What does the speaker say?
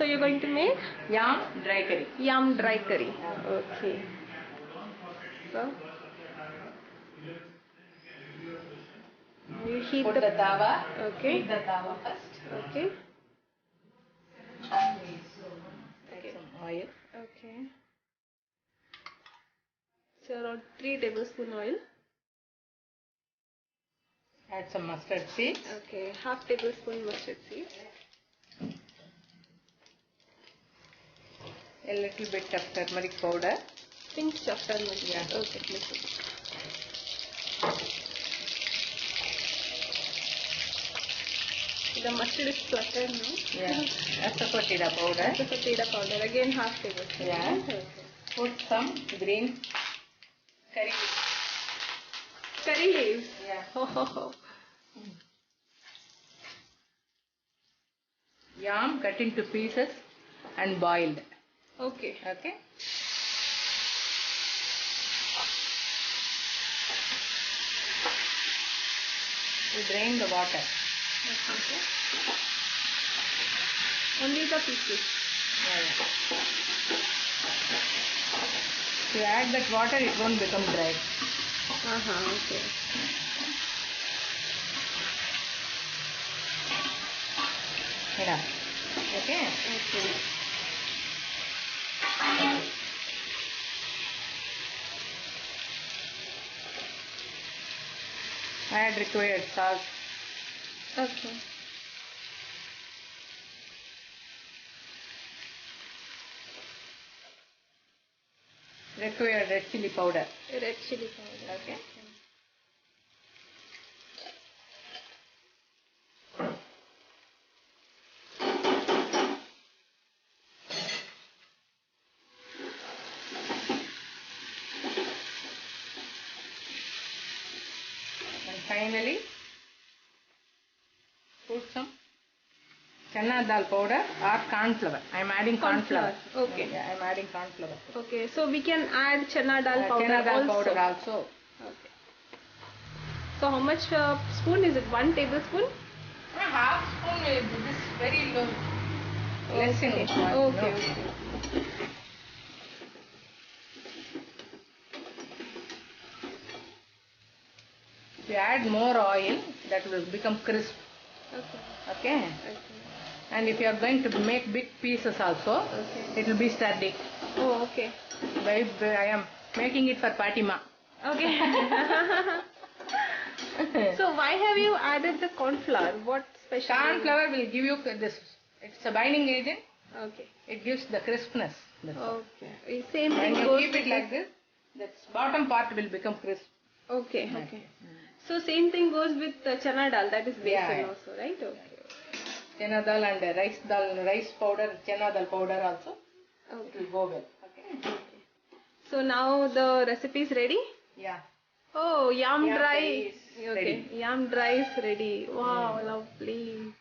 So you're going to make Yam dry curry. yam dry curry. Okay. So you heat Put the tawa. Okay. Heat the tawa first. Okay. Add some oil. Okay. So around 3 tablespoon oil. Add some mustard seeds. Okay. Half tablespoon mustard seeds. A little bit of turmeric powder. Pinch of turmeric. Yeah. Okay. Please. The mustard is fluttered now. Yeah. Asafoetida powder. Asafoetida powder. Again half tablespoon. Yeah. Okay. Put some green curry. Curry leaves. Yeah. Oh. Yam cut into pieces and boiled. Okay. Okay. You drain the water. Okay. Only the pieces. Yeah. If you add that water, it won't become dry. Okay. Enough. Okay. Okay. Add required salt. Okay. Required red chili powder. Red chili powder. Okay. And finally, put some chana dal powder or corn flour. I am adding corn flour. Okay. Yeah, I am adding corn flour. Okay. So we can add chana dal powder Chana dal also. powder also. Okay. So how much spoon is it? 1 tablespoon? Half spoon. This is very low. Less Okay. in Okay. no. Okay. If you add more oil, that will become crisp. Okay. Okay. Okay. And if you are going to make big pieces also, Okay. it will be sturdy. Oh, okay. I am making it for Fatima. Okay. So why have you added the corn flour? What special? Corn flour will give you this. It's a binding agent. Okay. It gives the crispness. That's all. Okay. Same When thing you goes keep it like this, the bottom part will become crisp. Okay. Okay. So same thing goes with chana dal. That is besan Yeah. also, right? Okay. Chana dal and rice powder, chana dal powder also. It Okay. will go well. Okay. So now the recipe is ready. Yeah. Oh, yam Yam dry. curry is Okay. ready. Yam dry is ready. Wow, lovely.